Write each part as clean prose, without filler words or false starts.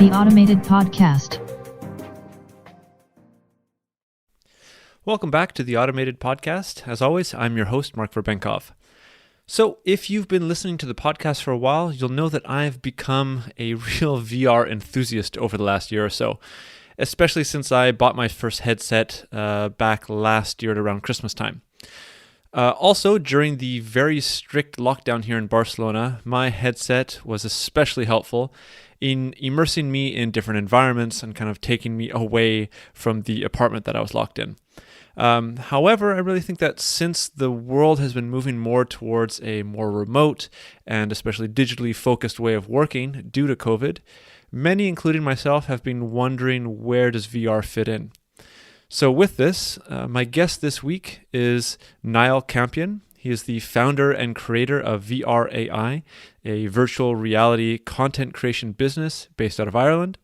The Automated Podcast. Welcome back to the Automated Podcast. As always, I'm your host, Marc Verbenkov. So if you've been listening to the podcast for a while, you'll know that I've become a real VR enthusiast over the last year or so, especially since I bought my first headset back last year at around Christmas time. Also, during the very strict lockdown here in Barcelona, my headset was especially helpful in immersing me in different environments and kind of taking me away from the apartment that I was locked in. However, I really think that since the world has been moving more towards a more remote and especially digitally focused way of working due to COVID, many, including myself, have been wondering, where does VR fit in? So with this, my guest this week is Niall Campion. He is the founder and creator of VRAI, a virtual reality content creation business based out of Ireland.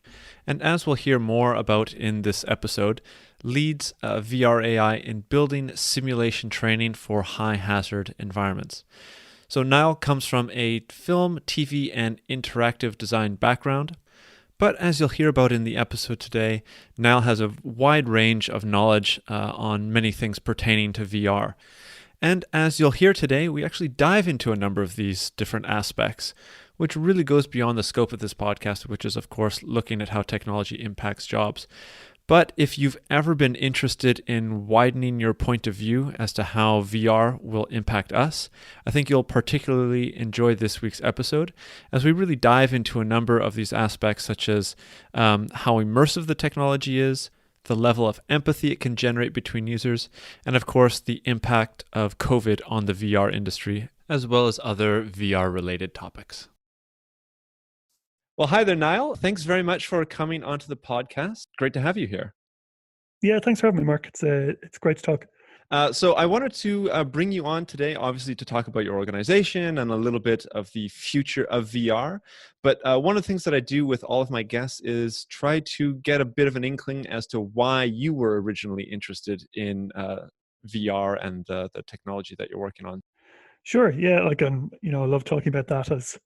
And as we'll hear more about in this episode, leads VRAI in building simulation training for high-hazard environments. So Niall comes from a film, TV, and interactive design background. But as you'll hear about in the episode today, Niall has a wide range of knowledge on many things pertaining to VR. And as you'll hear today, we actually dive into a number of these different aspects, which really goes beyond the scope of this podcast, which is, of course, looking at how technology impacts jobs. But if you've ever been interested in widening your point of view as to how VR will impact us, I think you'll particularly enjoy this week's episode as we really dive into a number of these aspects, such as how immersive the technology is, the level of empathy it can generate between users, and of course, the impact of COVID on the VR industry, as well as other VR-related topics. Well, hi there, Niall. Thanks very much for coming onto the podcast. Great to have you here. Yeah, thanks for having me, Mark. It's great to talk. So I wanted to bring you on today, obviously, to talk about your organization and a little bit of the future of VR. But one of the things that I do with all of my guests is try to get a bit of an inkling as to why you were originally interested in VR and the technology that you're working on. Sure. Yeah, I love talking about that as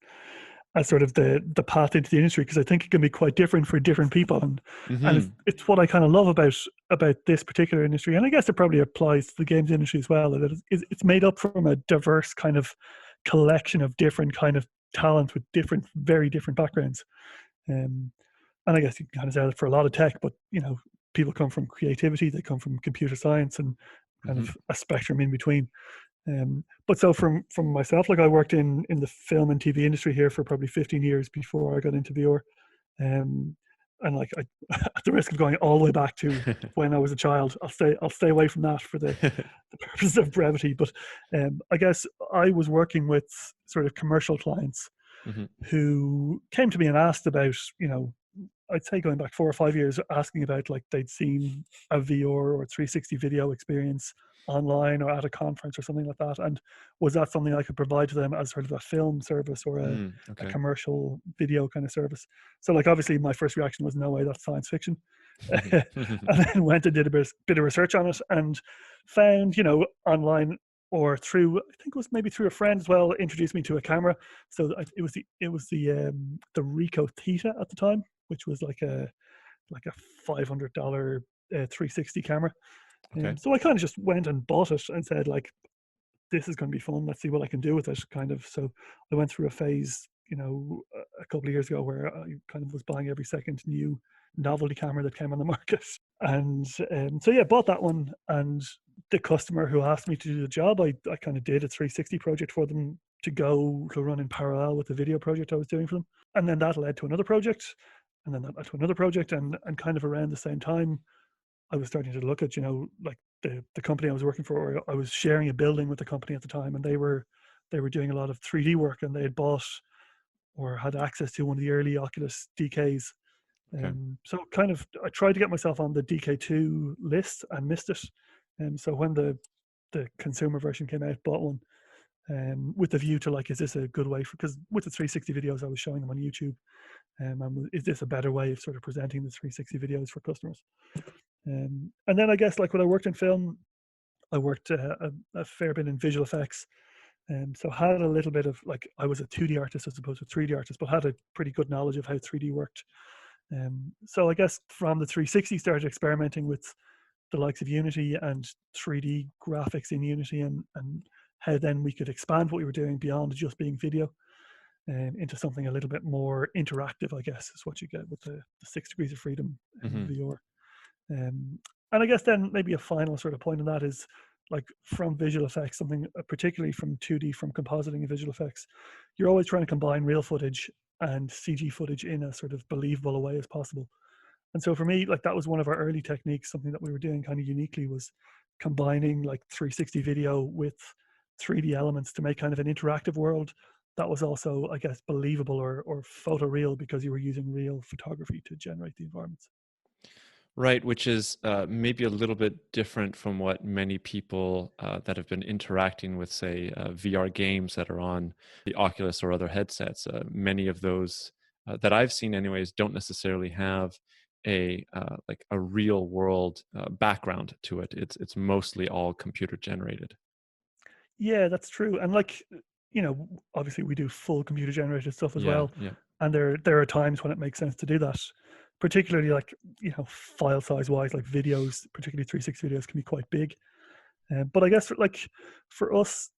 sort of the path into the industry, because I think it can be quite different for different people, and it's what I kind of love about this particular industry, and I guess it probably applies to the games industry as well. That it's made up from a diverse kind of collection of different kind of talent with very different backgrounds, and I guess you can kind of say that for a lot of tech, but people come from creativity, they come from computer science, and kind of a spectrum in between. But so from myself, I worked in the film and TV industry here for probably 15 years before I got into VR. And I, at the risk of going all the way back to when I was a child, I'll stay away from that for the purposes of brevity. But I guess I was working with sort of commercial clients who came to me and asked about, I'd say going back 4 or 5 years, asking about they'd seen a VR or 360 video experience online or at a conference or something like that, and was that something I could provide to them as sort of a film service or a commercial video kind of service. So obviously my first reaction was, no way, that's science fiction. And then went and did a bit of research on it and found online, or through, I think it was maybe through a friend as well, introduced me to a camera. So it was the Ricoh Theta at the time, which was like a $500 360 camera. Okay. So I kind of just went and bought it and said, this is going to be fun. Let's see what I can do with it, kind of. So I went through a phase, a couple of years ago, where I kind of was buying every second new novelty camera that came on the market. And so yeah, bought that one. And the customer who asked me to do the job, I kind of did a 360 project for them to run in parallel with the video project I was doing for them. And then that led to another project, and then that led to another project, and kind of around the same time, I was starting to look at, the company I was working for, or I was sharing a building with the company at the time, and they were doing a lot of 3D work, and they had bought or had access to one of the early Oculus DKs. Okay. So kind of, I tried to get myself on the DK2 list and missed it. So when the consumer version came out, bought one, with the view to is this a good way because with the 360 videos I was showing them on YouTube, and is this a better way of sort of presenting the 360 videos for customers? And then I guess when I worked in film, I worked a fair bit in visual effects, so had a little bit of I was a 2D artist as opposed to 3D artist, but had a pretty good knowledge of how 3D worked. So I guess from the 360 started experimenting with the likes of Unity and 3D graphics in Unity, and how then we could expand what we were doing beyond just being video, into something a little bit more interactive, I guess, is what you get with the 6 degrees of freedom Hmm. VR. And I guess then maybe a final sort of point on that is, like, from visual effects, something particularly from 2D, from compositing and visual effects, you're always trying to combine real footage and CG footage in a sort of believable a way as possible. And so for me, like, that was one of our early techniques. Something that we were doing kind of uniquely was combining like 360 video with 3D elements to make kind of an interactive world that was also, I guess, believable or photoreal, because you were using real photography to generate the environments. Right, which is maybe a little bit different from what many people that have been interacting with, say, VR games that are on the Oculus or other headsets. Many of those that I've seen, anyways, don't necessarily have a like a real world background to it. It's mostly all computer generated. Yeah, that's true. And like, obviously we do full computer generated stuff as Yeah, well. yeah. And there are times when it makes sense to do that, particularly like, file size wise, like videos, particularly 360 videos can be quite big. But I guess like for us,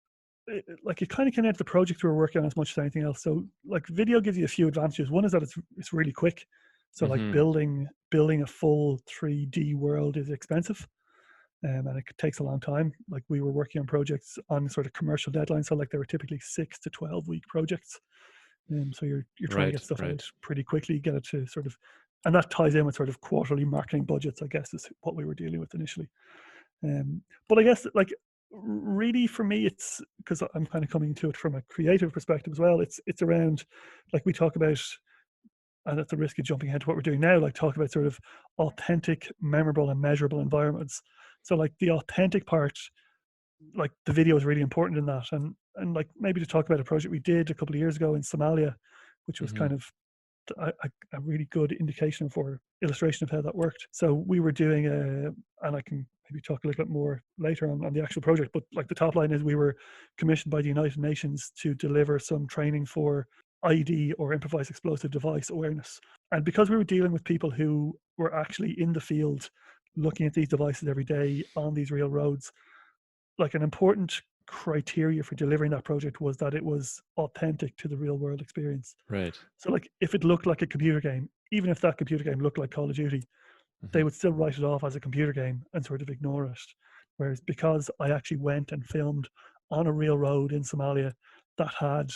like it kind of came out of the project we were working on as much as anything else. So like video gives you a few advantages. One is that it's really quick. So like Hmm. building a full 3D world is expensive. And it takes a long time. Like we were working on projects on sort of commercial deadlines, so like they were typically 6 to 12 week projects. So you're trying to Right, get stuff right. out pretty quickly, get it to sort of, and that ties in with sort of quarterly marketing budgets, I guess, is what we were dealing with initially. But I guess like really for me, it's because I'm kind of coming to it from a creative perspective as well. It's around, like we talk about, and at the risk of jumping ahead to what we're doing now, like talk about sort of authentic, memorable, and measurable environments. So like the authentic part, like the video is really important in that, and like maybe to talk about a project we did a couple of years ago in Somalia, which was Hmm. kind of a really good indication for illustration of how that worked. So we were doing and I can maybe talk a little bit more later on the actual project, but like the top line is we were commissioned by the United Nations to deliver some training for ID, or improvised explosive device awareness. And because we were dealing with people who were actually in the field looking at these devices every day on these real roads, like an important criteria for delivering that project was that it was authentic to the real world experience. Right. So like if it looked like a computer game, even if that computer game looked like Call of Duty, they Hmm. would still write it off as a computer game and sort of ignore it. Whereas because I actually went and filmed on a real road in Somalia that had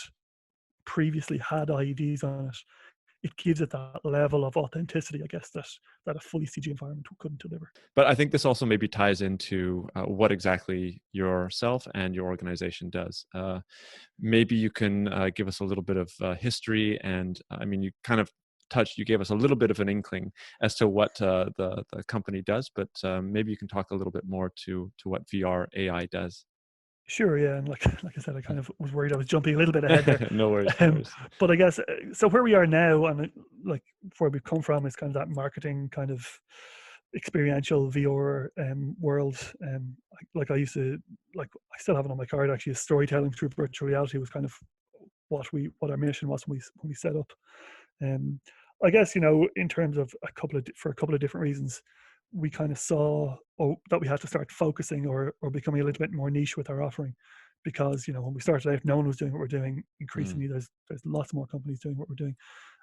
previously had IEDs on it, it gives it that level of authenticity, I guess, that a fully CG environment couldn't deliver. But I think this also maybe ties into what exactly yourself and your organization does. Maybe you can give us a little bit of history, and I mean, you kind of you gave us a little bit of an inkling as to what the company does, but maybe you can talk a little bit more to what VR AI does. Sure, yeah, and like I said, I kind of was worried I was jumping a little bit ahead there. No worries, no Um, worries. but I guess so. Where we are now, and like where we've come from, is kind of that marketing kind of experiential VR world. Like I used to, like I still have it on my card. Actually, storytelling through virtual reality was kind of what our mission was when we set up. Um, I guess, in terms of for a couple of different reasons, we kind of saw, that we had to start focusing, or becoming a little bit more niche with our offering, because when we started out, no one was doing what we're doing. Mm, Increasingly, there's lots more companies doing what we're doing,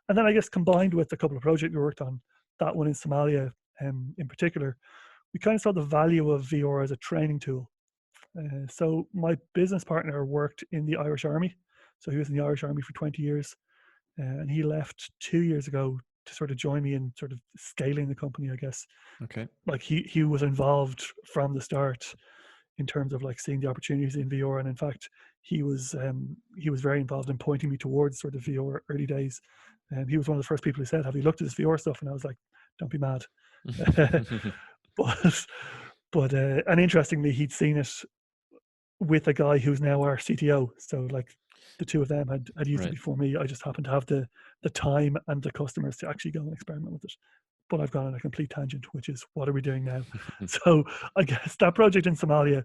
and then I guess combined with a couple of projects we worked on, that one in Somalia, in particular, we kind of saw the value of VR as a training tool. So my business partner worked in the Irish Army, so he was in the Irish Army for 20 years, and he left 2 years ago to sort of join me in sort of scaling the company, I guess. okay. Like he was involved from the start in terms of like seeing the opportunities in VR, and in fact, he was very involved in pointing me towards sort of VR early days. And he was one of the first people who said, "Have you looked at this VR stuff?" And I was like, "Don't be mad." but and interestingly, he'd seen it with a guy who's now our CTO. So like the two of them had used it Right. before me. I just happened to have the time and the customers to actually go and experiment with it. But I've gone on a complete tangent, which is what are we doing now? So I guess that project in Somalia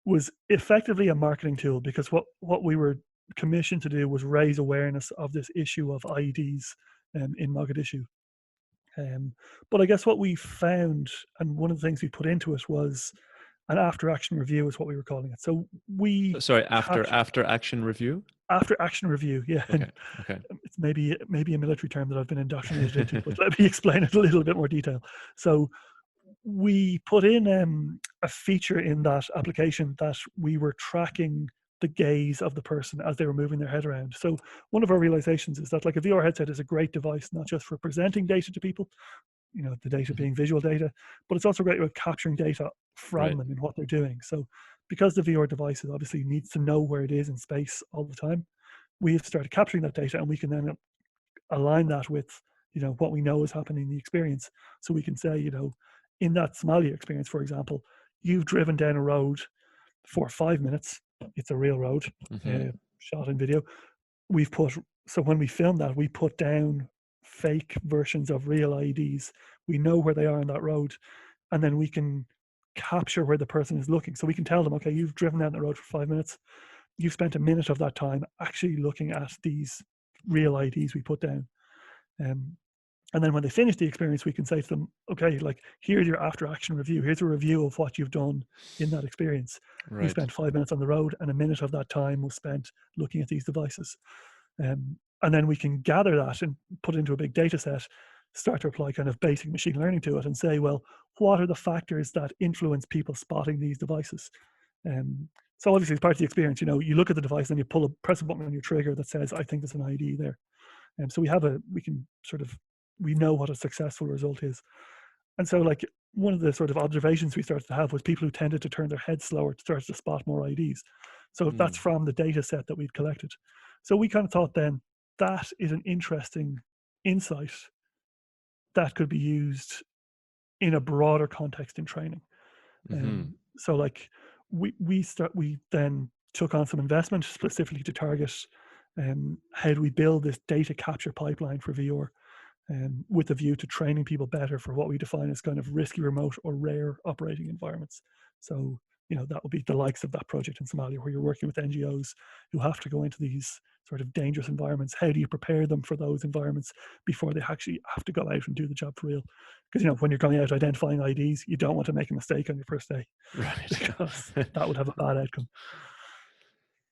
was effectively a marketing tool, because what we were commissioned to do was raise awareness of this issue of IEDs in Mogadishu. But I guess what we found, and one of the things we put into it, was an after action review is what we were calling it. So we Sorry, after action review? after action review, yeah. Okay. Okay. It's maybe a military term that I've been indoctrinated into, but let me explain it a little bit more detail. So we put in a feature in that application that we were tracking the gaze of the person as they were moving their head around. So one of our realizations is that like a VR headset is a great device, not just for presenting data to people, the data being visual data, but it's also great about capturing data from them and what they're doing. So because the VR device obviously needs to know where it is in space all the time, we've started capturing that data, and we can then align that with what we know is happening in the experience. So we can say, in that Somalia experience, for example, you've driven down a road for 5 minutes. It's a real road, shot in video. So when we film that, we put down fake versions of real IEDs. We know where they are on that road, and then we can capture where the person is looking. So we can tell them, okay, you've driven down the road for 5 minutes. You've spent a minute of that time actually looking at these real IEDs we put down. And then when they finish the experience, we can say to them, okay, like, here's your after action review. Here's a review of what you've done in that experience. You spent 5 minutes on the road, and a minute of that time was spent looking at these devices. And then we can gather that and put it into a big data set, start to apply kind of basic machine learning to it, and say, well, what are the factors that influence people spotting these devices? So obviously, as part of the experience, you look at the device and you press a button on your trigger that says, I think there's an IED there. So we know what a successful result is. And so like one of the sort of observations we started to have was people who tended to turn their heads slower started to spot more IEDs. So that's from the data set that we'd collected. So we kind of thought then that is an interesting insight that could be used in a broader context in training. So like we then took on some investment specifically to target how do we build this data capture pipeline for VR, with a view to training people better for what we define as kind of risky remote or rare operating environments. So that would be the likes of that project in Somalia, where you're working with NGOs who have to go into these sort of dangerous environments. How do you prepare them for those environments before they actually have to go out and do the job for real? Because when you're going out identifying IDs, you don't want to make a mistake on your first day, right? Because that would have a bad outcome.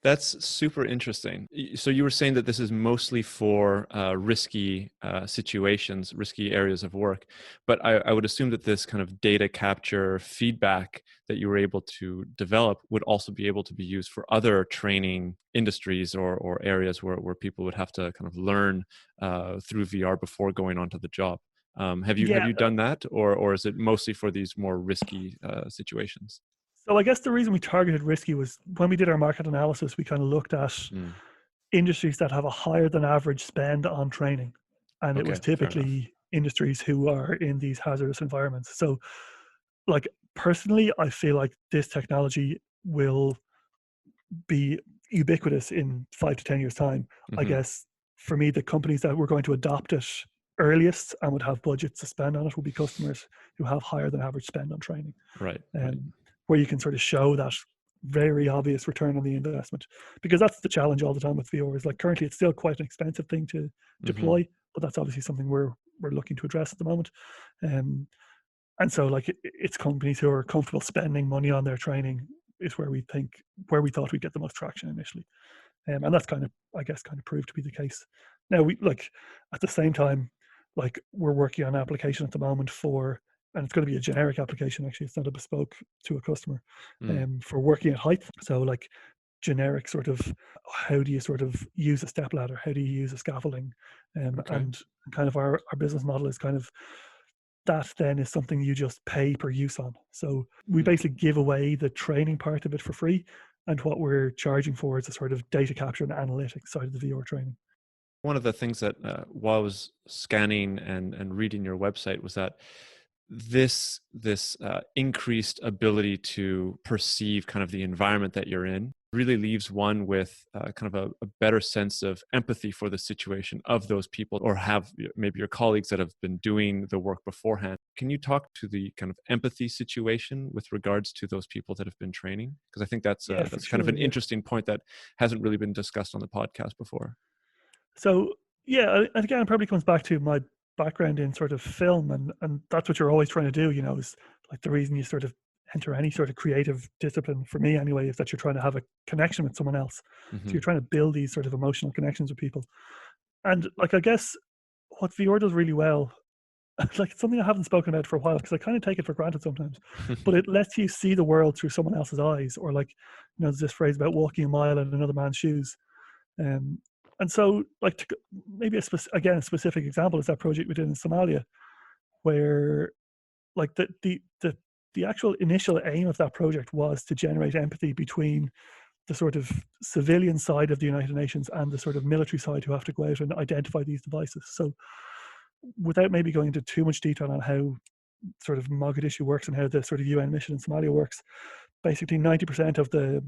That's super interesting. So you were saying that this is mostly for risky situations, risky areas of work, but I would assume that this kind of data capture feedback that you were able to develop would also be able to be used for other training industries or areas where people would have to kind of learn through VR before going onto the job. Have you done that, or is it mostly for these more risky situations? So I guess the reason we targeted risky was when we did our market analysis, we kind of looked at industries that have a higher than average spend on training. And it was typically industries who are in these hazardous environments. So like personally, I feel like this technology will be ubiquitous in 5 to 10 years time. I guess for me, the companies that were going to adopt it earliest and would have budgets to spend on it will be customers who have higher than average spend on training. Right. Where you can sort of show that very obvious return on the investment, because that's the challenge all the time with VR. Is like currently it's still quite an expensive thing to deploy, but that's obviously something we're looking to address at the moment. And so like it's companies who are comfortable spending money on their training is where we thought we'd get the most traction initially. And that's kind of proved to be the case. Now we like at the same time, like we're working on an application at the moment and it's going to be a generic application. Actually, it's not a bespoke to a customer, for working at height. So like generic sort of, how do you sort of use a step ladder? How do you use a scaffolding? And kind of our business model is kind of that then is something you just pay per use on. So we basically give away the training part of it for free. And what we're charging for is a sort of data capture and analytics side of the VR training. One of the things that while I was scanning and reading your website was that this increased ability to perceive kind of the environment that you're in really leaves one with kind of a better sense of empathy for the situation of those people, or have maybe your colleagues that have been doing the work beforehand. Can you talk to the kind of empathy situation with regards to those people that have been training? Because I think that's kind of an interesting point that hasn't really been discussed on the podcast before. So yeah, and again, it probably comes back to my background in sort of film, and that's what you're always trying to do, is like the reason you sort of enter any sort of creative discipline, for me anyway, is that you're trying to have a connection with someone else. So you're trying to build these sort of emotional connections with people. And like, I guess what VR does really well, like, it's something I haven't spoken about for a while because I kind of take it for granted sometimes, but it lets you see the world through someone else's eyes, or like, there's this phrase about walking a mile in another man's shoes. Um, and so, like, maybe again, a specific example is that project we did in Somalia, where like the actual initial aim of that project was to generate empathy between the sort of civilian side of the United Nations and the sort of military side, who have to go out and identify these devices. So without maybe going into too much detail on how sort of Mogadishu works and how the sort of UN mission in Somalia works, basically 90% of the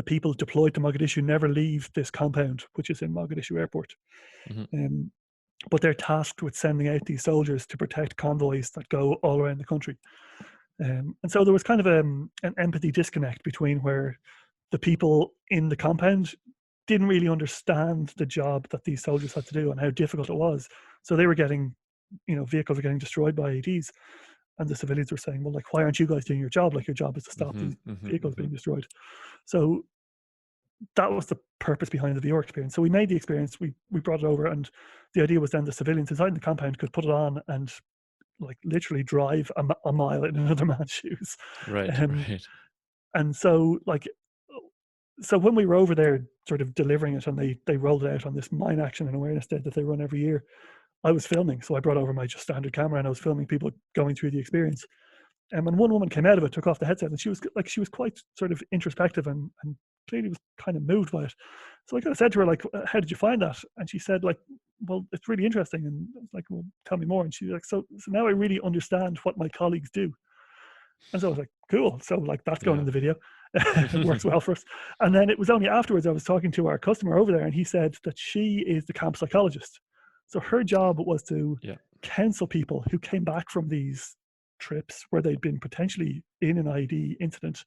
people deployed to Mogadishu never leave this compound, which is in Mogadishu airport. But they're tasked with sending out these soldiers to protect convoys that go all around the country. And so there was kind of an empathy disconnect between where the people in the compound didn't really understand the job that these soldiers had to do and how difficult it was. So they were getting, vehicles were getting destroyed by ADs, and the civilians were saying, well, like, why aren't you guys doing your job? Like, your job is to stop these vehicles being destroyed. So that was the purpose behind the VR experience. So we made the experience, we brought it over, and the idea was then the civilians inside the compound could put it on and like literally drive a mile in another man's shoes. Right. And so, like, so when we were over there sort of delivering it, and they rolled it out on this Mine Action and Awareness Day that they run every year, I was filming. So I brought over my just standard camera, and I was filming people going through the experience. And one woman came out of it, took off the headset, and she was quite sort of introspective and clearly was kind of moved by it. So I kind of said to her, like, how did you find that? And she said, like, well, it's really interesting. And I was like, well, tell me more. And she was like, so now I really understand what my colleagues do. And so I was like, cool. So like, that's going in the video. It works well for us. And then it was only afterwards I was talking to our customer over there, and he said that she is the camp psychologist. So her job was to counsel people who came back from these trips where they'd been potentially in an IED incident,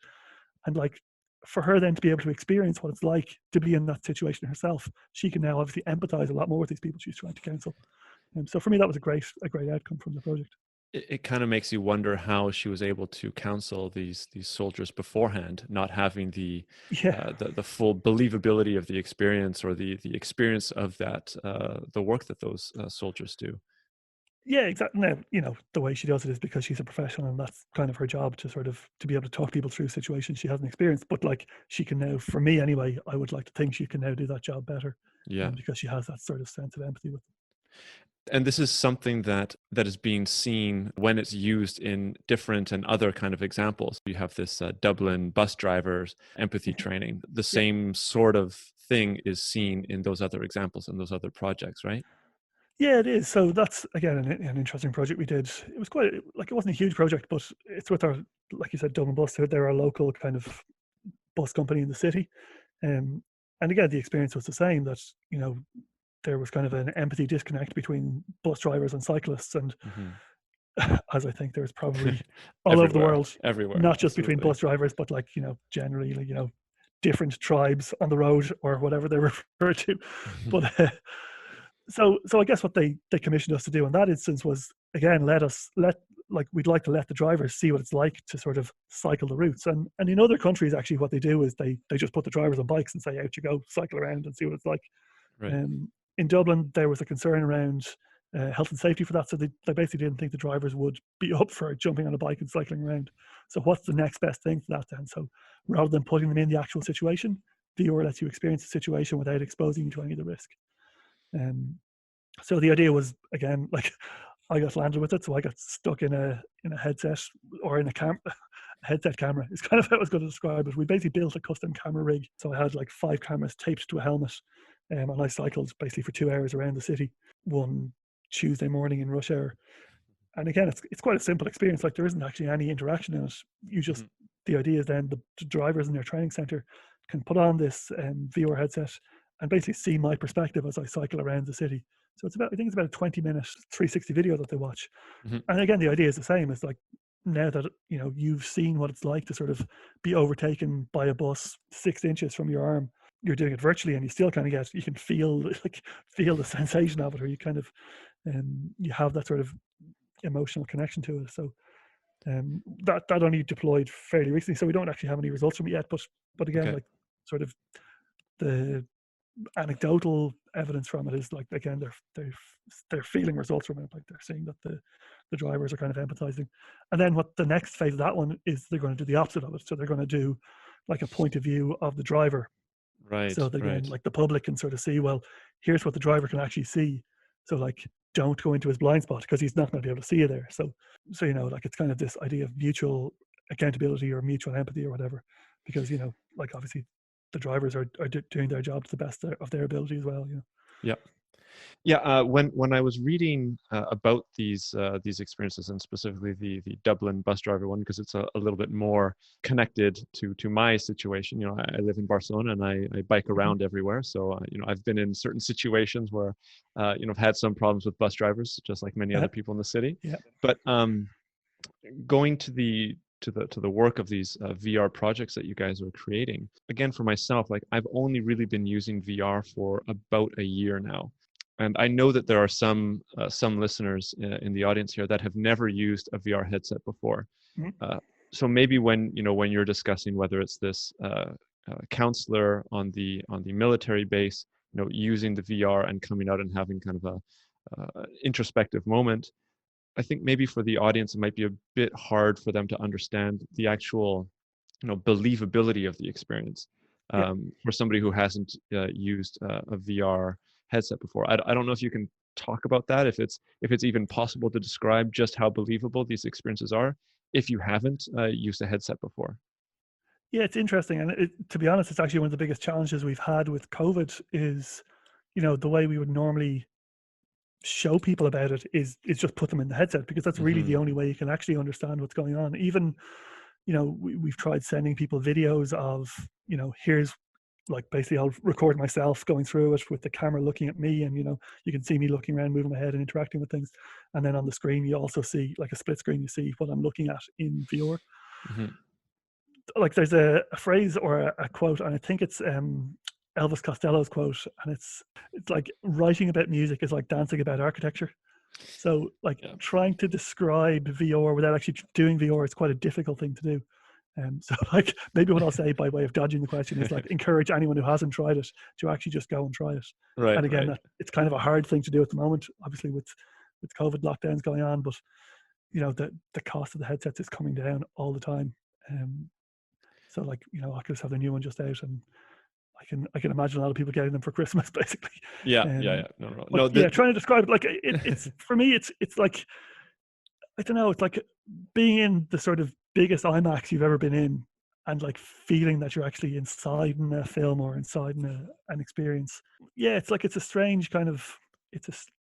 and like, for her then to be able to experience what it's like to be in that situation herself, she can now obviously empathize a lot more with these people she's trying to counsel. And so for me, that was a great outcome from the project. It kind of makes you wonder how she was able to counsel these soldiers beforehand, not having the full believability of the experience, or the experience of that the work that those soldiers do. Yeah, exactly. Now, the way she does it is because she's a professional, and that's kind of her job, to sort of to be able to talk people through situations she hasn't experienced. But like, she can now, for me anyway, I would like to think she can now do that job better. Because she has that sort of sense of empathy with them. And this is something that is being seen when it's used in different and other kind of examples. You have this Dublin bus drivers empathy training. The same sort of thing is seen in those other examples and those other projects, right? Yeah, it is. So that's, again, an interesting project we did. It was quite, like, it wasn't a huge project, but it's with our, like you said, Dublin Bus. They're our local kind of bus company in the city. And again, the experience was the same, that, there was kind of an empathy disconnect between bus drivers and cyclists. And as I think there's probably all over the world, everywhere, not just between bus drivers, but like, generally, like, different tribes on the road, or whatever they refer to. But so I guess what they commissioned us to do in that instance was, again, we'd like to let the drivers see what it's like to sort of cycle the routes. And in other countries, actually, what they do is they just put the drivers on bikes and say, out you go, cycle around and see what it's like. Right. In Dublin, there was a concern around health and safety for that. So they basically didn't think the drivers would be up for jumping on a bike and cycling around. So what's the next best thing to that then? So rather than putting them in the actual situation, VR lets you experience the situation without exposing you to any of the risk. So the idea was, again, like, I got landed with it, so I got stuck in a headset, or in a headset camera. It's kind of how I was going to describe it. We basically built a custom camera rig. So I had like 5 cameras taped to a helmet, and I cycled basically for 2 hours around the city one Tuesday morning in rush hour. And again, it's quite a simple experience. Like, there isn't actually any interaction in it. You just the idea is then the drivers in their training center can put on this VR headset and basically see my perspective as I cycle around the city. So I think it's about a 20-minute 360 video that they watch. And again, the idea is the same. It's like, now that, you've seen what it's like to sort of be overtaken by a bus 6 inches from your arm, you're doing it virtually, and you still kind of you can feel the sensation of it, or you kind of, you have that sort of emotional connection to it. So that only deployed fairly recently, so we don't actually have any results from it yet. But again, Okay. like sort of the anecdotal evidence from it is like, again, they're feeling results from it. Like they're seeing that the drivers are kind of empathizing. And then what the next phase of that one is, they're going to do the opposite of it. So they're going to do like a point of view of the driver. Right. So that, again, Right. like the public can sort of see, well, here's what the driver can actually see. So like, don't go into his blind spot because he's not going to be able to see you there. So like it's kind of this idea of mutual accountability or mutual empathy or whatever, because like obviously the drivers are doing their job to the best of their ability as well. Yeah. Yeah, when I was reading about these experiences, and specifically the Dublin bus driver one, because it's a little bit more connected to my situation. I live in Barcelona and I bike around everywhere, so I've been in certain situations where I've had some problems with bus drivers, just like many other people in the city. Yeah. But going to the work of these VR projects that you guys are creating, again, for myself, like I've only really been using VR for about a year now. And I know that there are some listeners in the audience here that have never used a VR headset before. So maybe when you're discussing whether it's this counselor on the military base, using the VR and coming out and having kind of a introspective moment, I think maybe for the audience it might be a bit hard for them to understand the actual believability of the experience for somebody who hasn't used a VR headset before. I don't know if you can talk about that, if it's even possible to describe just how believable these experiences are if you haven't used a headset before. Yeah, it's interesting, and to be honest, it's actually one of the biggest challenges we've had with COVID is, the way we would normally show people about it is just put them in the headset, because that's really the only way you can actually understand what's going on. Even we've tried sending people videos of here's, like, basically I'll record myself going through it with the camera looking at me, and you can see me looking around, moving my head and interacting with things, and then on the screen you also see, like a split screen, you see what I'm looking at in VR. Like there's a phrase or a quote, and I think it's Elvis Costello's quote, and it's like, writing about music is like dancing about architecture. So like trying to describe VR without actually doing VR is quite a difficult thing to do. So like maybe what I'll say by way of dodging the question is, like, encourage anyone who hasn't tried it to actually just go and try it. Right. And again, right. it's kind of a hard thing to do at the moment, obviously with COVID lockdowns going on, but the cost of the headsets is coming down all the time. So like, Oculus have their new one just out, and I can imagine a lot of people getting them for Christmas, basically. Yeah. No. Trying to describe it, like it's for me, it's like, I don't know, it's like being in the sort of biggest IMAX you've ever been in, and like feeling that you're actually inside in a film or inside in an experience. Yeah, it's like, it's a strange kind of,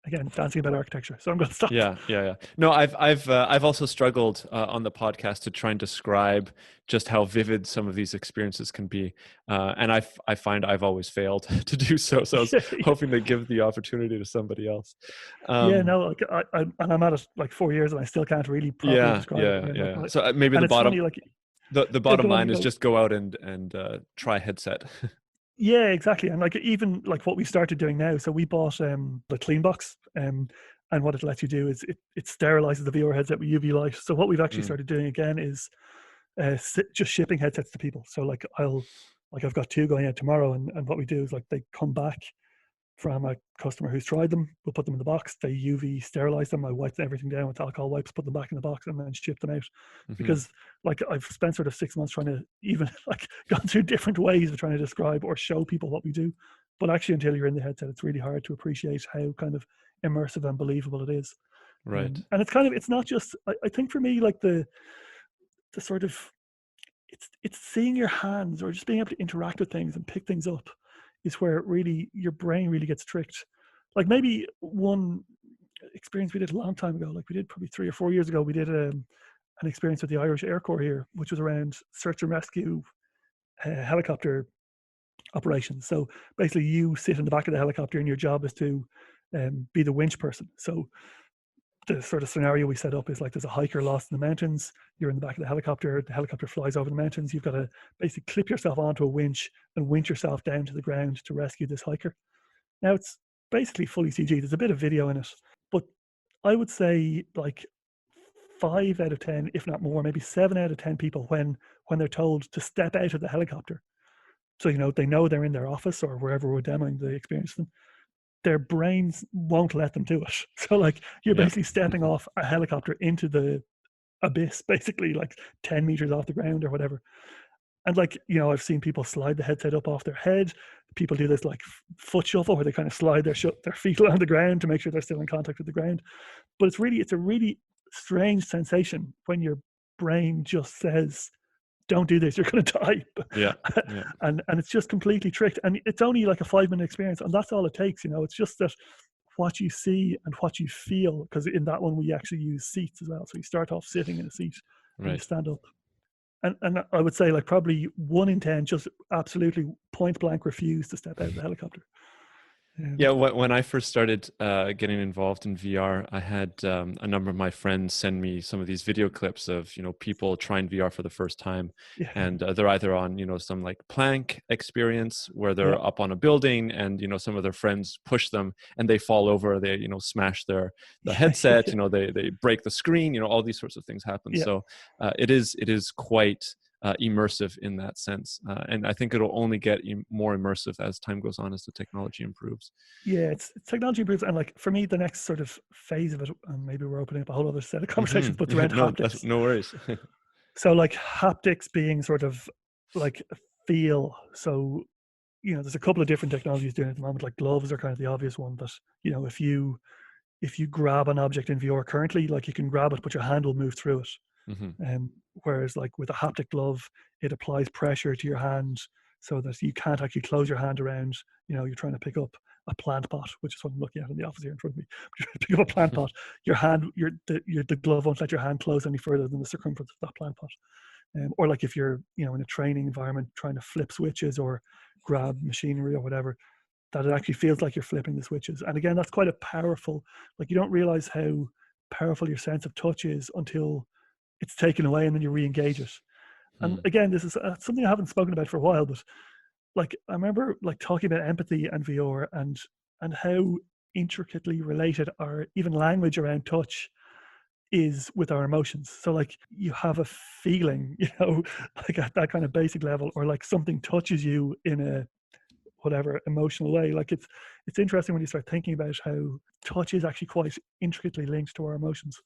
again, dancing about architecture. So I'm going to stop. Yeah. No, I've also struggled on the podcast to try and describe just how vivid some of these experiences can be, and I find I've always failed to do so. So I was hoping to give the opportunity to somebody else. Like I'm at it like 4 years and I still can't really properly describe it. Yeah. So maybe the bottom, funny, like, the bottom line is just go out and try headset. Yeah, exactly. And like, even like what we started doing now, so we bought the clean box, and what it lets you do is it sterilizes the VR headset with UV light. So what we've actually started doing again is just shipping headsets to people. So like I've got 2 going out tomorrow, and what we do is, like, they come back from a customer who's tried them. We'll put them in the box. They UV sterilize them. I wipe everything down with alcohol wipes, put them back in the box, and then ship them out. Because like, I've spent sort of 6 months trying to even like gone through different ways of trying to describe or show people what we do. But actually, until you're in the headset, it's really hard to appreciate how kind of immersive and believable it is. Right. And it's not just, I think for me, like the sort of, it's seeing your hands or just being able to interact with things and pick things up is where really your brain really gets tricked. Like, maybe one experience we did a long time ago, like we did probably 3 or 4 years ago, we did an experience with the Irish Air Corps here, which was around search and rescue helicopter operations. So basically, you sit in the back of the helicopter and your job is to be the winch person. So the sort of scenario we set up is, like, there's a hiker lost in the mountains. You're in the back of the helicopter flies over the mountains. You've got to basically clip yourself onto a winch and winch yourself down to the ground to rescue this hiker. Now, it's basically fully CG. There's a bit of video in it, but I would say like 5 out of 10, if not more, maybe 7 out of 10 people when they're told to step out of the helicopter. So, they know they're in their office or wherever we're demoing the experience, their brains won't let them do it. So like you're Yeah. basically stepping off a helicopter into the abyss, basically like 10 meters off the ground or whatever. And like, I've seen people slide the headset up off their head. People do this like foot shuffle where they kind of slide their feet along the ground to make sure they're still in contact with the ground. But it's a really strange sensation when your brain just says, don't do this, you're going to die. Yeah. Yeah. and it's just completely tricked. And it's only like a 5-minute experience, and that's all it takes. It's just that what you see and what you feel, because in that one we actually use seats as well. So you start off sitting in a seat and you stand up. And I would say like probably 1 in 10 just absolutely point blank refuse to step out of the helicopter. Yeah, when I first started getting involved in VR, I had a number of my friends send me some of these video clips of people trying VR for the first time, and they're either on some like plank experience where they're up on a building, and some of their friends push them and they fall over, they smash the headset, they break the screen, all these sorts of things happen. So it is quite immersive in that sense, and I think it'll only get more immersive as time goes on, as the technology improves. Yeah, it's technology improves, and like for me, the next sort of phase of it, and maybe we're opening up a whole other set of conversations, but around haptics. No worries. So like haptics being sort of like a feel. So there's a couple of different technologies doing it at the moment. Like gloves are kind of the obvious one that if you grab an object in VR currently, like you can grab it, but your hand will move through it. Whereas like with a haptic glove, it applies pressure to your hand so that you can't actually close your hand around, you're trying to pick up a plant pot, which is what I'm looking at in the office here in front of me. You're trying to pick up a plant pot, your hand, the glove won't let your hand close any further than the circumference of that plant pot. Or like if you're, in a training environment trying to flip switches or grab machinery or whatever, that it actually feels like you're flipping the switches. And again, that's quite a powerful, like you don't realize how powerful your sense of touch is until it's taken away and then you re-engage it. And again, this is something I haven't spoken about for a while, but like I remember like talking about empathy and VR and how intricately related our even language around touch is with our emotions. So like you have a feeling, like at that kind of basic level, or like something touches you in a whatever emotional way. Like it's interesting when you start thinking about how touch is actually quite intricately linked to our emotions.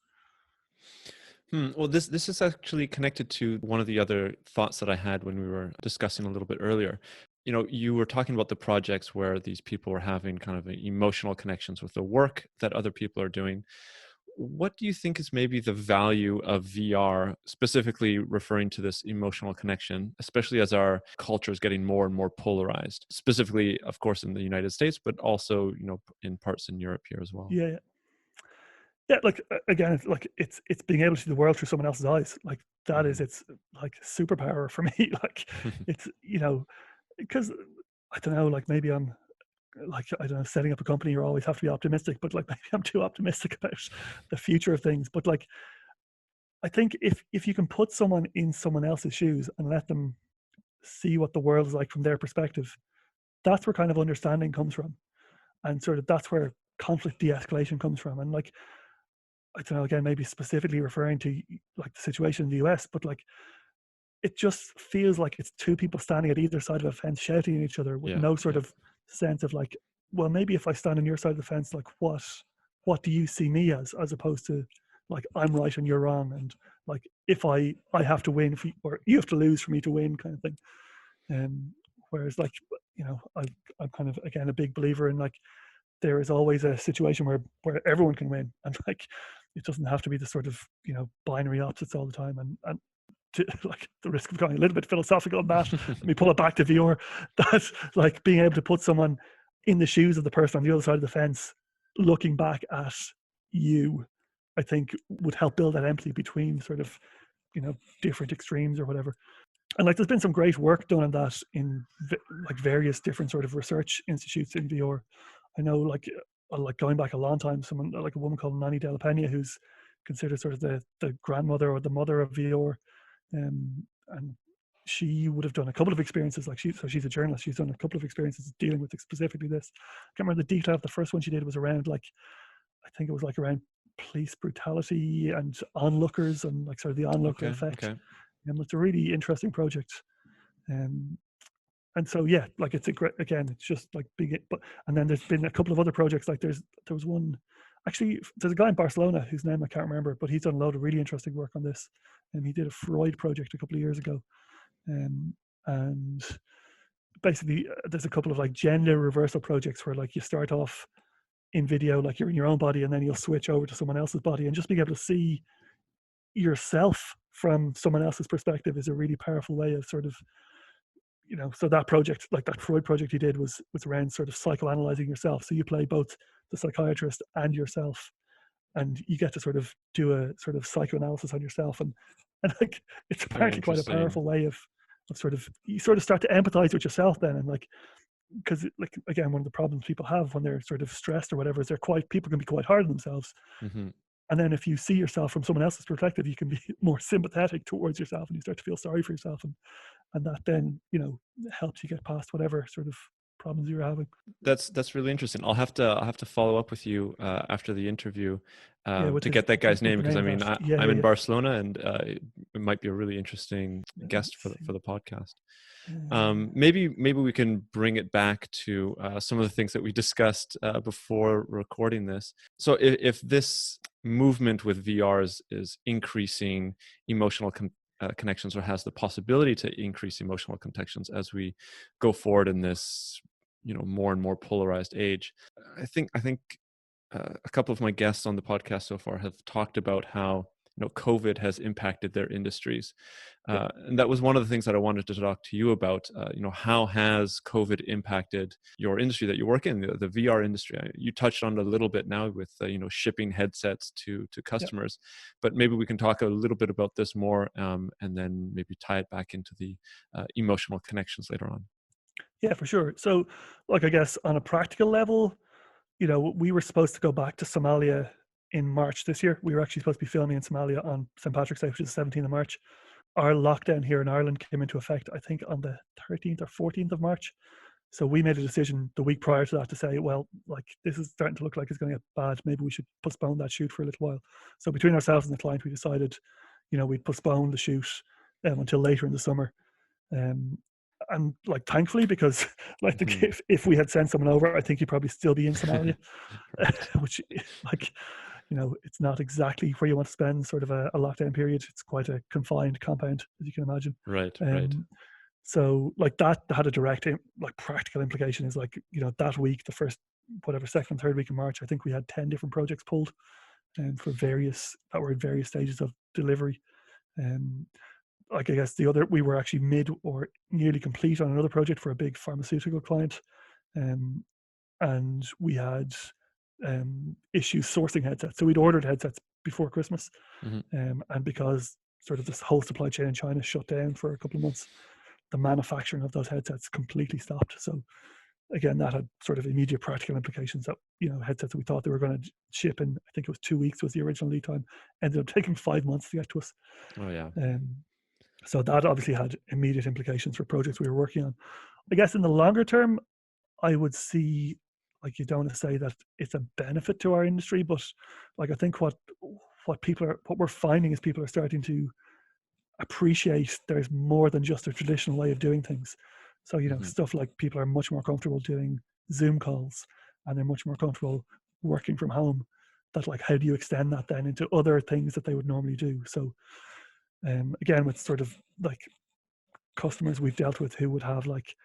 Well, this is actually connected to one of the other thoughts that I had when we were discussing a little bit earlier. You were talking about the projects where these people were having kind of emotional connections with the work that other people are doing. What do you think is maybe the value of VR, specifically referring to this emotional connection, especially as our culture is getting more and more polarized, specifically, of course, in the United States, but also, in parts in Europe here as well? Yeah, like again, like it's being able to see the world through someone else's eyes. Like that is its like superpower for me. Like it's because I don't know, like maybe I'm like I don't know, setting up a company you always have to be optimistic, but like maybe I'm too optimistic about the future of things. But like I think if you can put someone in someone else's shoes and let them see what the world is like from their perspective, that's where kind of understanding comes from, and sort of that's where conflict de-escalation comes from. And like I don't know, again, maybe specifically referring to like the situation in the US, but like it just feels like it's two people standing at either side of a fence shouting at each other with no sort of sense of like, well, maybe if I stand on your side of the fence, like what do you see me as opposed to like I'm right and you're wrong, and like if I have to win or you have to lose for me to win kind of thing. Whereas like I'm kind of again a big believer in like there is always a situation where everyone can win, and like it doesn't have to be the sort of binary opposites all the time. And to, like the risk of going a little bit philosophical on that, let me pull it back to VR. That like being able to put someone in the shoes of the person on the other side of the fence, looking back at you, I think would help build that empathy between sort of different extremes or whatever. And like there's been some great work done on that in like various different sort of research institutes in VR. I know like going back a long time, someone like a woman called Nani Della Pena, who's considered sort of the grandmother or the mother of VR, and she would have done a couple of experiences. Like she's a journalist. She's done a couple of experiences dealing with specifically this. I can't remember the detail of the first one she did was around like I think it was like around police brutality and onlookers and like sort of the onlooker effect. And it's a really interesting project. And so yeah, like it's a great, again, it's just like big. But and then there's been a couple of other projects. Like there was one, actually there's a guy in Barcelona whose name I can't remember, but he's done a load of really interesting work on this. And he did a Freud project a couple of years ago. And basically there's a couple of like gender reversal projects where like you start off in video like you're in your own body, and then you'll switch over to someone else's body, and just being able to see yourself from someone else's perspective is a really powerful way of sort of, so that project, like that Freud project he did, was around sort of psychoanalyzing yourself. So you play both the psychiatrist and yourself, and you get to sort of do a sort of psychoanalysis on yourself, and like it's apparently quite a powerful way of sort of, you sort of start to empathize with yourself then, and like, because like again, one of the problems people have when they're sort of stressed or whatever is people can be quite hard on themselves. And then if you see yourself from someone else's perspective, you can be more sympathetic towards yourself, and you start to feel sorry for yourself, and that then helps you get past whatever sort of problems you're having. That's really interesting. I'll have to follow up with you after the interview to get that guy's name, because I mean I'm in Barcelona, and it might be a really interesting guest for the podcast. Maybe we can bring it back to some of the things that we discussed before recording this. So if this movement with VR is increasing emotional connections, or has the possibility to increase emotional connections as we go forward in this more and more polarized age, I think a couple of my guests on the podcast so far have talked about how COVID has impacted their industries. And that was one of the things that I wanted to talk to you about. How has COVID impacted your industry that you work in, the VR industry? You touched on it a little bit now with, shipping headsets to customers, but maybe we can talk a little bit about this more, and then maybe tie it back into the emotional connections later on. Yeah, for sure. So like, I guess on a practical level, we were supposed to go back to Somalia in March this year. We were actually supposed to be filming in Somalia on St. Patrick's Day, which is the 17th of March. Our lockdown here in Ireland came into effect, I think, on the 13th or 14th of March. So we made a decision the week prior to that to say, well, like this is starting to look like it's going to get bad. Maybe we should postpone that shoot for a little while. So between ourselves and the client, we decided, we'd postpone the shoot until later in the summer. And like, thankfully, because like if we had sent someone over, I think he'd probably still be in Somalia, which like, it's not exactly where you want to spend sort of a lockdown period. It's quite a confined compound, as you can imagine. Right. So like that had a direct, like practical implication is like, that week, the first, second and third week of March, I think we had 10 different projects pulled for that were in various stages of delivery. Like I guess we were actually mid or nearly complete on another project for a big pharmaceutical client. And we had issues sourcing headsets. So we'd ordered headsets before Christmas. And because sort of this whole supply chain in China shut down for a couple of months, the manufacturing of those headsets completely stopped. So again, that had sort of immediate practical implications that, headsets that we thought they were going to ship in, I think it was 2 weeks was the original lead time, ended up taking 5 months to get to us. Oh yeah. So that obviously had immediate implications for projects we were working on. I guess in the longer term, I would see, like, you don't want to say that it's a benefit to our industry, but like I think what we're finding is people are starting to appreciate there's more than just a traditional way of doing things. So, stuff like people are much more comfortable doing Zoom calls, and they're much more comfortable working from home. That, like, how do you extend that then into other things that they would normally do? So again, with sort of like customers we've dealt with who would have like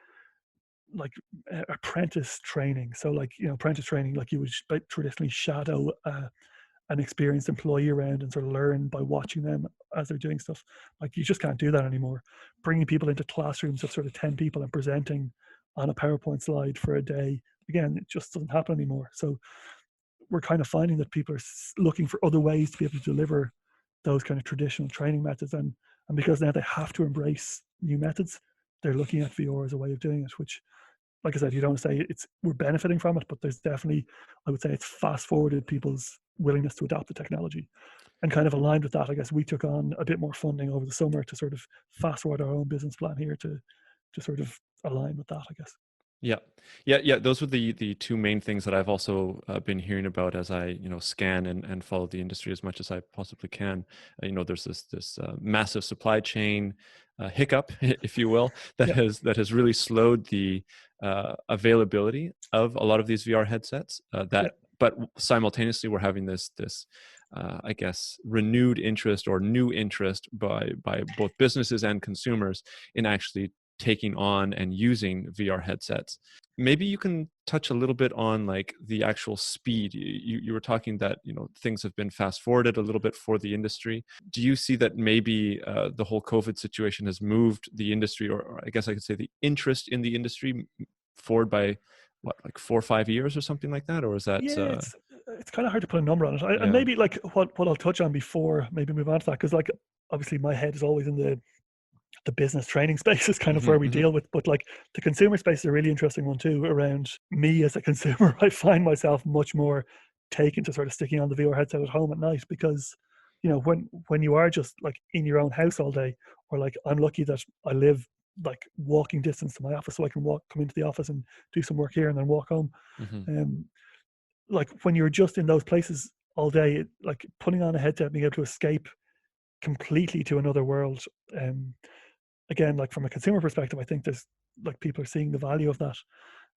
apprentice training. So like, apprentice training, like you would traditionally shadow an experienced employee around and sort of learn by watching them as they're doing stuff. Like, you just can't do that anymore. Bringing people into classrooms of sort of 10 people and presenting on a PowerPoint slide for a day, again, it just doesn't happen anymore. So we're kind of finding that people are looking for other ways to be able to deliver those kind of traditional training methods. And because now they have to embrace new methods, they're looking at VR as a way of doing it, which, like I said, you don't say we're benefiting from it, but there's definitely, I would say, it's fast forwarded people's willingness to adopt the technology. And kind of aligned with that, I guess we took on a bit more funding over the summer to sort of fast forward our own business plan here to sort of align with that, I guess. Yeah, yeah. Those were the two main things that I've also been hearing about as I scan and follow the industry as much as I possibly can. There's this massive supply chain hiccup, if you will, Yeah, that has really slowed the availability of a lot of these VR headsets. yeah, But simultaneously, we're having this I guess renewed interest or new interest by both businesses and consumers in actually taking on and using VR headsets. Maybe you can touch a little bit on like the actual speed. You were talking that things have been fast forwarded a little bit for the industry. Do you see that maybe the whole COVID situation has moved the industry, or I guess I could say the interest in the industry forward by what, like 4 or 5 years or something like that, or is that yeah. It's kind of hard to put a number on it. And yeah? maybe like what I'll touch on before maybe move on to that, because like obviously my head is always in the business training space is kind of Hmm. where we Hmm. deal with, but like the consumer space is a really interesting one too. Around me as a consumer, I find myself much more taken to sort of sticking on the VR headset at home at night, because when you are just like in your own house all day, or like I'm lucky that I live like walking distance to my office, so I can come into the office and do some work here and then walk home. Hmm. um like when you're just in those places all day, like putting on a headset, being able to escape completely to another world. um Again, like from a consumer perspective, I think there's like people are seeing the value of that.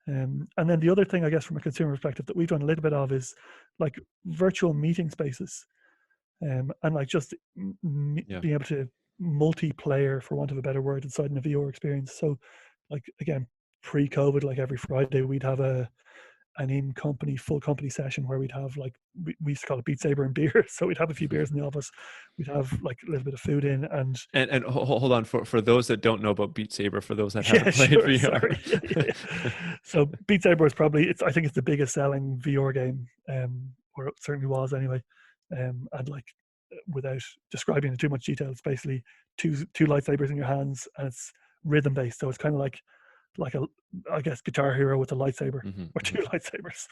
And then the other thing, I guess, from a consumer perspective that we've done a little bit of is like virtual meeting spaces, and like just Yeah. being able to multiplayer, for want of a better word, inside an VR experience. So, like again, pre-COVID, like every Friday we'd have an in-company, full company session where we'd have like we used to call it Beat Saber and beer. So we'd have a few beers in the office, we'd have like a little bit of food in, and And hold on, for those that don't know about Beat Saber, for those that yeah, haven't played sure. VR. Sorry. Yeah, yeah. So Beat Saber is probably I think it's the biggest selling VR game, or it certainly was anyway. And like without describing in too much detail, it's basically two lightsabers in your hands, and it's rhythm based. So it's kind of like a, I guess, Guitar Hero with a lightsaber, Hmm. or Hmm. two lightsabers.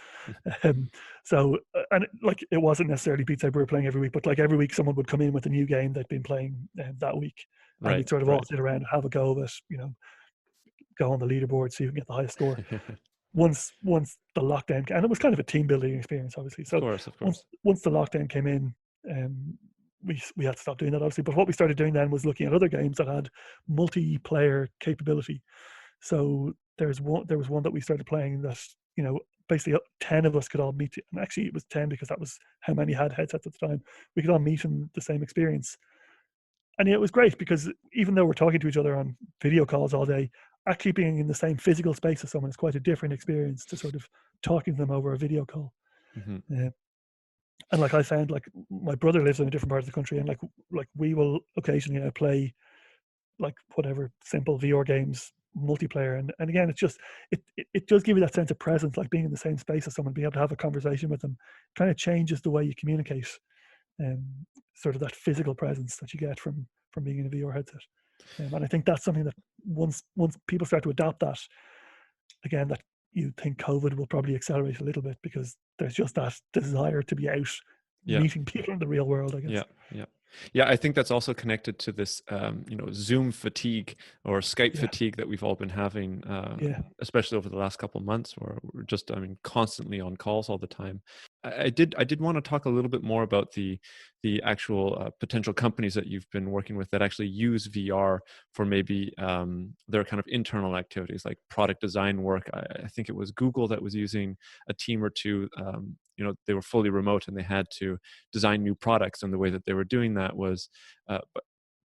Um, so and like it wasn't necessarily Beat Saber we were playing every week, but like every week someone would come in with a new game they'd been playing that week, and Right, we'd sort of all right. sit around and have a go of it. Go on the leaderboard so you can get the highest score. Once the lockdown, and it was kind of a team building experience, obviously. Of So course, of once course. once the lockdown came in, um, we had to stop doing that, obviously. But what we started doing then was looking at other games that had multiplayer capability. So there was one that we started playing that basically 10 of us could all meet, and actually it was 10 because that was how many had headsets at the time. We could all meet in the same experience, and it was great because even though we're talking to each other on video calls all day, actually being in the same physical space as someone is quite a different experience to sort of talking to them over a video call. Hmm. Uh, and like I found, like my brother lives in a different part of the country, and like we will occasionally play like whatever simple VR games multiplayer, and again it's just it does give you that sense of presence, like being in the same space as someone, being able to have a conversation with them, kind of changes the way you communicate, um, sort of that physical presence that you get from being in a VR headset. And I think that's something that once people start to adopt that, again, that you think COVID will probably accelerate a little bit, because there's just that desire to be out Yeah. meeting people in the real world, I Yeah, guess. yeah, yeah. I think that's also connected to this, Zoom fatigue or Skype Yeah, fatigue that we've all been having, yeah, especially over the last couple of months, where we're just, I mean, constantly on calls all the time. I did want to talk a little bit more about the actual potential companies that you've been working with that actually use VR for maybe their kind of internal activities, like product design work. I think it was Google that was using a team or two. They were fully remote and they had to design new products, and the way that they were doing that was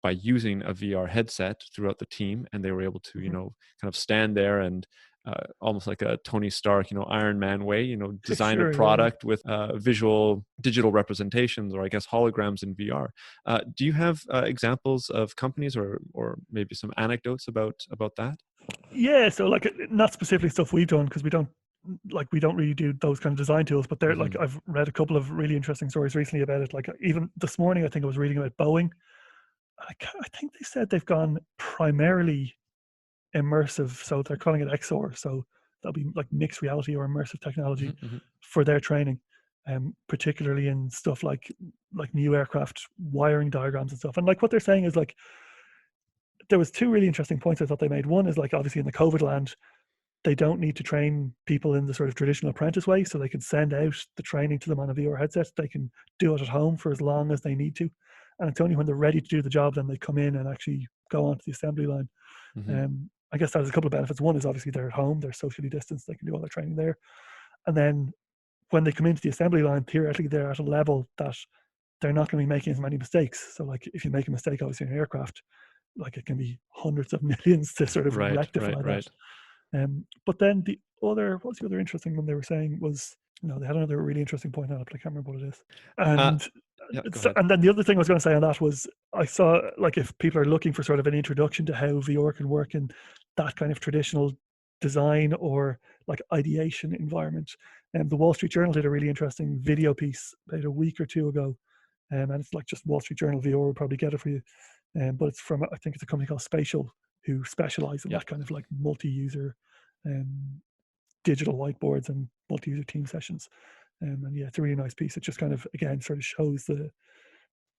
by using a VR headset throughout the team, and they were able to mhm. kind of stand there and almost like a Tony Stark, Iron Man way, design a Sure, yeah, yeah. product with visual digital representations, or I guess holograms in VR. Do you have examples of companies or maybe some anecdotes about that? Yeah, so like not specifically stuff we've done, because we don't really do those kind of design tools, but they're like Hmm. I've read a couple of really interesting stories recently about it. Like even this morning, I think I was reading about Boeing. I think they said they've gone primarily immersive, so they're calling it XR. So that'll be like mixed reality or immersive technology Hmm. Hmm. for their training, particularly in stuff like new aircraft wiring diagrams and stuff. And like what they're saying is like there was two really interesting points I thought they made. One is like obviously in the COVID land, they don't need to train people in the sort of traditional apprentice way, so they can send out the training to them on a VR headset. They can do it at home for as long as they need to, and it's only when they're ready to do the job then they come in and actually go onto the assembly line. I guess that has a couple of benefits. One is obviously they're at home, they're socially distanced, they can do all their training there, and then when they come into the assembly line, theoretically they're at a level that they're not going to be making as many mistakes. So like if you make a mistake obviously in an aircraft, like it can be hundreds of millions to sort of rectify that. But then what's the other interesting one they were saying was, they had another really interesting point on it, but I can't remember what it is. And and then the other thing I was going to say on that was, I saw, like, if people are looking for sort of an introduction to how VR can work in that kind of traditional design or like ideation environment, and the Wall Street Journal did a really interesting video piece about a week or two ago, and it's like just Wall Street Journal VR would probably get it for you, but it's from, I think it's a company called Spatial, who specialize in that kind of like multi-user digital whiteboards and multi-user team sessions. And yeah, it's a really nice piece. It just kind of, again, sort of shows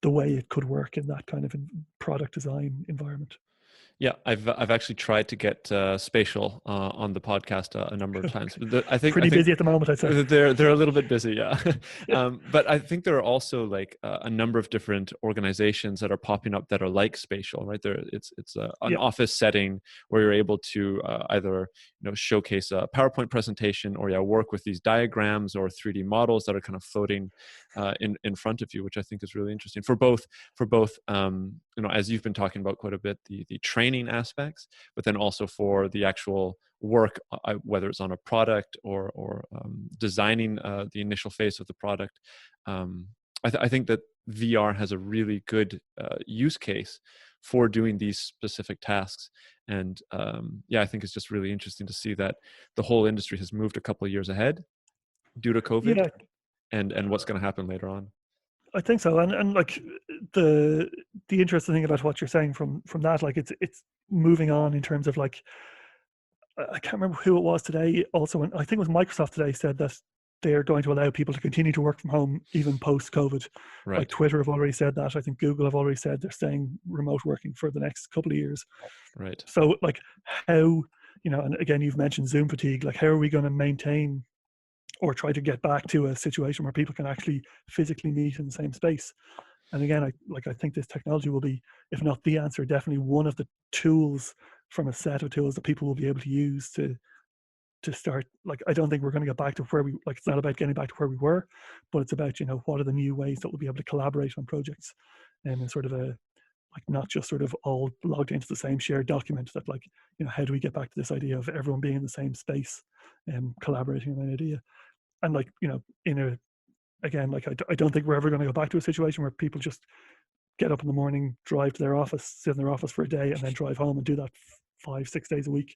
the way it could work in that kind of product design environment. Yeah, I've actually tried to get Spatial on the podcast a number of times. I think busy at the moment, I'd say. They're a little bit busy, yeah. But I think there are also like a number of different organizations that are popping up that are like Spatial, right? It's an office setting where you're able to either showcase a PowerPoint presentation or work with these diagrams or 3D models that are kind of floating in front of you, which I think is really interesting for both as you've been talking about quite a bit, the training aspects, but then also for the actual work, whether it's on a product or designing the initial phase of the product. I think that VR has a really good use case for doing these specific tasks. And I think it's just really interesting to see that the whole industry has moved a couple of years ahead due to COVID and what's going to happen later on. I think so, and like the interesting thing about what you're saying from that, like it's moving on in terms of, like, I can't remember who it was today. Also, I think it was Microsoft today said that they're going to allow people to continue to work from home even post COVID. Right. Like Twitter have already said that. I think Google have already said they're staying remote working for the next couple of years. Right. So like how, and again, you've mentioned Zoom fatigue. Like, how are we going to maintain or try to get back to a situation where people can actually physically meet in the same space? And again, I think this technology will be, if not the answer, definitely one of the tools from a set of tools that people will be able to use to start. Like, I don't think we're going to get back to where we, like, it's not about getting back to where we were, but it's about, what are the new ways that we'll be able to collaborate on projects, and in sort of a, like, not just sort of all logged into the same shared document, that, like, how do we get back to this idea of everyone being in the same space and collaborating on an idea? And like, again, like, I don't think we're ever going to go back to a situation where people just get up in the morning, drive to their office, sit in their office for a day, and then drive home and do that 5-6 days a week.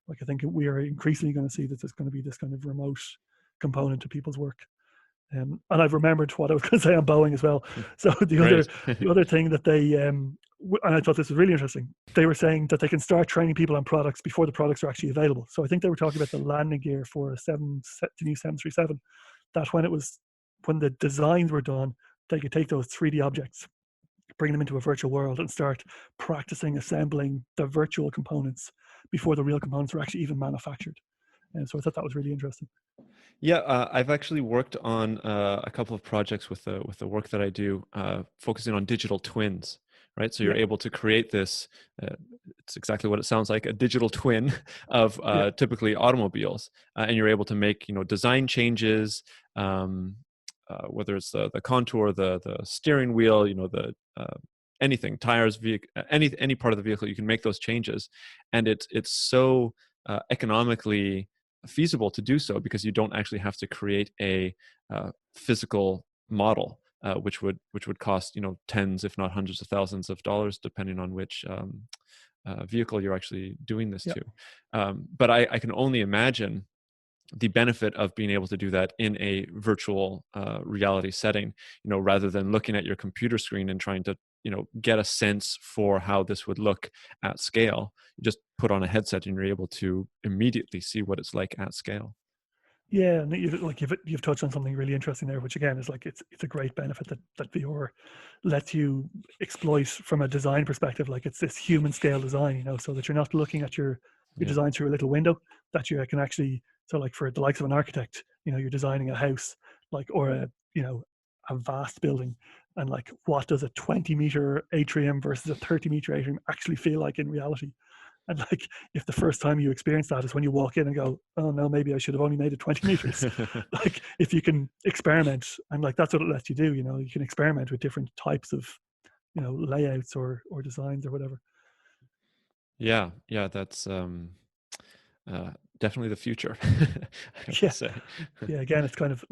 Like, I think we are increasingly going to see that there's going to be this kind of remote component to people's work. And I've remembered what I was going to say on Boeing as well. So the other thing that they, and I thought this was really interesting, they were saying that they can start training people on products before the products are actually available. So I think they were talking about the landing gear for the new 737, that when the designs were done, they could take those 3D objects, bring them into a virtual world, and start practicing assembling the virtual components before the real components were actually even manufactured. And so I thought that was really interesting. Yeah, I've actually worked on a couple of projects with the work that I do, focusing on digital twins, right? So you're able to create this, it's exactly what it sounds like, a digital twin of typically automobiles, and you're able to make, design changes, whether it's the contour, the steering wheel, anything, tires, any part of the vehicle, you can make those changes, and it's so economically feasible to do so, because you don't actually have to create a physical model, which would cost tens, if not hundreds of thousands of dollars, depending on which vehicle you're actually doing this to. But I can only imagine the benefit of being able to do that in a virtual reality setting, rather than looking at your computer screen and trying to get a sense for how this would look at scale. You just put on a headset and you're able to immediately see what it's like at scale. Yeah, and you've touched on something really interesting there, which again is like, it's a great benefit that VR lets you exploit from a design perspective. Like, it's this human scale design, so that you're not looking at your you're designed through a little window that you can actually, so like for the likes of an architect, you're designing a house, like, or a vast building, and like what does a 20-meter atrium versus a 30-meter atrium actually feel like in reality? And like, if the first time you experience that is when you walk in and go, oh no, maybe I should have only made it 20 meters. Like, if you can experiment, and like that's what it lets you do. You can experiment with different types of layouts or designs or whatever. Yeah, that's definitely the future. I have to Yeah. say. Yeah, again, it's kind of,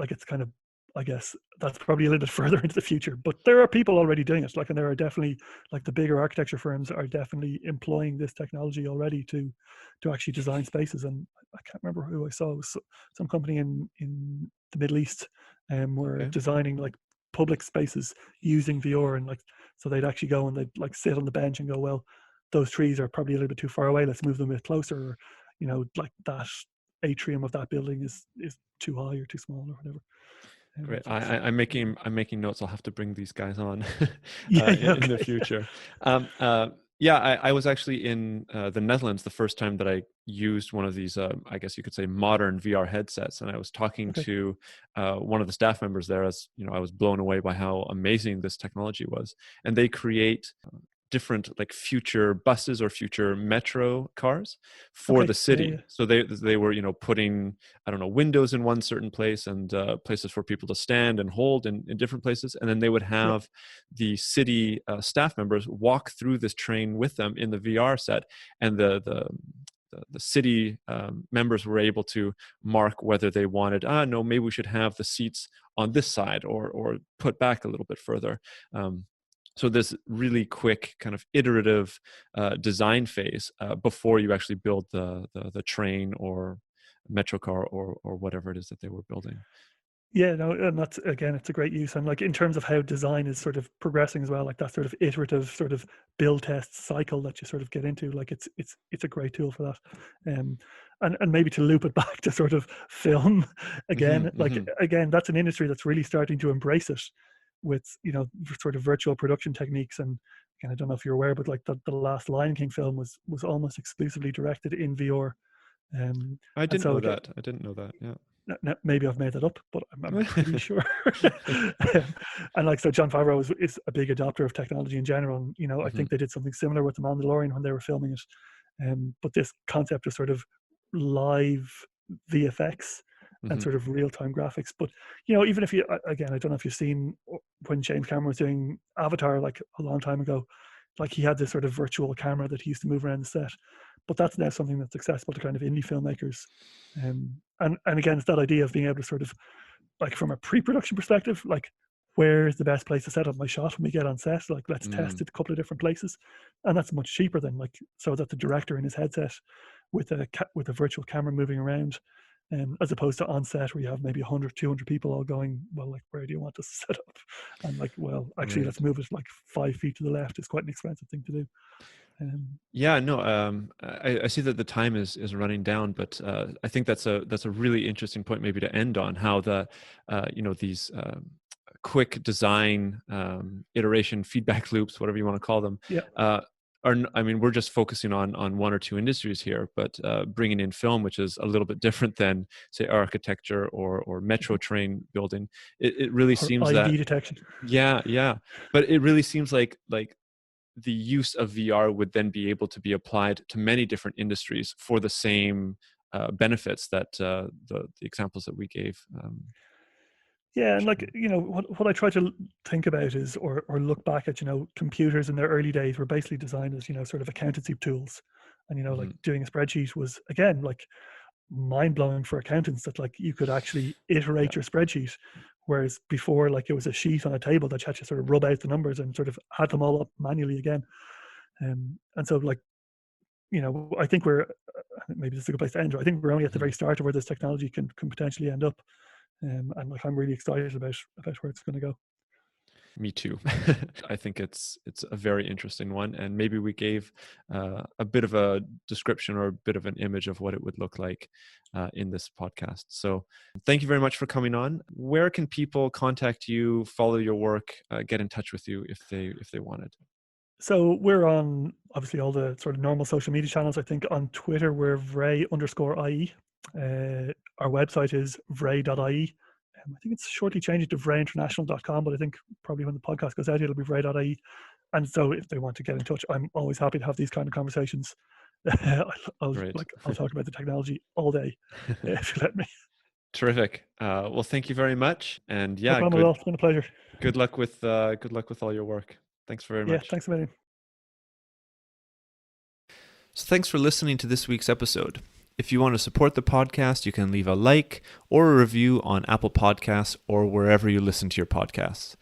I guess that's probably a little bit further into the future, but there are people already doing it. Like, and there are definitely, like, the bigger architecture firms are definitely employing this technology already to actually design spaces. And I can't remember who I saw. It was some company in the Middle East, were Okay. designing like public spaces using VR, and like, so they'd actually go and they'd like sit on the bench and go, well, those trees are probably a little bit too far away. Let's move them a bit closer. Or, like that atrium of that building is too high or too small or whatever. Great. So it's, I'm making notes. I'll have to bring these guys on yeah, yeah, in the okay. future. Yeah, I was actually in the Netherlands the first time that I used one of these, I guess you could say, modern VR headsets, and I was talking Okay. to one of the staff members there. As you know, I was blown away by how amazing this technology was, and they create different like future buses or future metro cars for Okay. the Yeah, yeah. city. So they were putting, I don't know, windows in one certain place and places for people to stand and hold in different places, and then they would Yeah. have the city staff members walk through this train with them in the VR set, and the city members were able to mark whether they wanted, no, maybe we should have the seats on this side or put back a little bit further. So this really quick kind of iterative design phase before you actually build the train or metro car or whatever it is that they were building. Yeah, no, and that's, again, it's a great use. And like, in terms of how design is sort of progressing as well, like that sort of iterative sort of build test cycle that you sort of get into, like it's a great tool for that. And maybe to loop it back to sort of film again, like, again, that's an industry that's really starting to embrace it with, sort of virtual production techniques. And again, I don't know if you're aware, but like the last Lion King film was almost exclusively directed in VR. I And didn't so know again, that. I didn't know that. Yeah. maybe I've made that up, but I'm pretty sure. And like, so John Favreau is a big adopter of technology in general. And, I think they did something similar with The Mandalorian when they were filming it. But this concept of sort of live VFX and sort of real-time graphics. But, even if you, again, I don't know if you've seen when James Cameron was doing Avatar, like a long time ago, like he had this sort of virtual camera that he used to move around the set. But that's now something that's accessible to kind of indie filmmakers. And again, it's that idea of being able to sort of, like, from a pre-production perspective, like, where's the best place to set up my shot when we get on set? Like, let's test it a couple of different places, and that's much cheaper than, like, so that the director in his headset with a virtual camera moving around, as opposed to on set where you have maybe 100, 200 people all going, well, like, where do you want this set up? And like, well, actually, Right. let's move it like 5 feet to the left. It's quite an expensive thing to do. Yeah, no, I see that the time is running down, but I think that's a really interesting point maybe to end on, how these quick design iteration feedback loops, whatever you want to call them, Yeah. I mean, we're just focusing on one or two industries here, but bringing in film, which is a little bit different than, say, architecture or metro train building, it really Or seems that, IV detection. yeah, but it really seems like the use of VR would then be able to be applied to many different industries for the same benefits that the examples that we gave. Yeah, and like, what I try to think about is, or look back at, computers in their early days were basically designed as, sort of accountancy tools. And, like, Mhm. doing a spreadsheet was, again, like, mind blowing for accountants, that like you could actually Yeah. iterate your spreadsheet. Whereas before, like, it was a sheet on a table that you had to sort of rub out the numbers and sort of add them all up manually again. And so, like, I think maybe this is a good place to end. I think we're only at the Mhm. very start of where this technology can potentially end up. And like, I'm really excited about where it's going to go. Me too. I think it's a very interesting one, and maybe we gave a bit of a description or a bit of an image of what it would look like in this podcast. So, thank you very much for coming on. Where can people contact you, follow your work, get in touch with you if they wanted? So we're on obviously all the sort of normal social media channels. I think on Twitter we're VRAI_IE. Our website is VRAI.ie. I think it's shortly changed to VRAIinternational.com, but I think probably when the podcast goes out, it'll be VRAI.ie. And so if they want to get in touch, I'm always happy to have these kind of conversations. I'll talk about the technology all day if you let me. Terrific. Well, thank you very much. And No problem at all. It's been a pleasure. Good luck with all your work. Thanks very much. Yeah, thanks a million. So thanks for listening to this week's episode. If you want to support the podcast, you can leave a like or a review on Apple Podcasts or wherever you listen to your podcasts.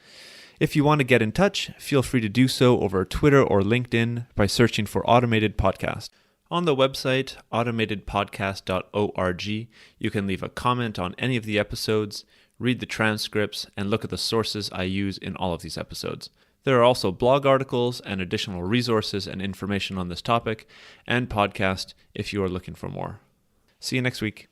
If you want to get in touch, feel free to do so over Twitter or LinkedIn by searching for Automated Podcast. On the website, automatedpodcast.org, you can leave a comment on any of the episodes, read the transcripts, and look at the sources I use in all of these episodes. There are also blog articles and additional resources and information on this topic, and podcast if you are looking for more. See you next week.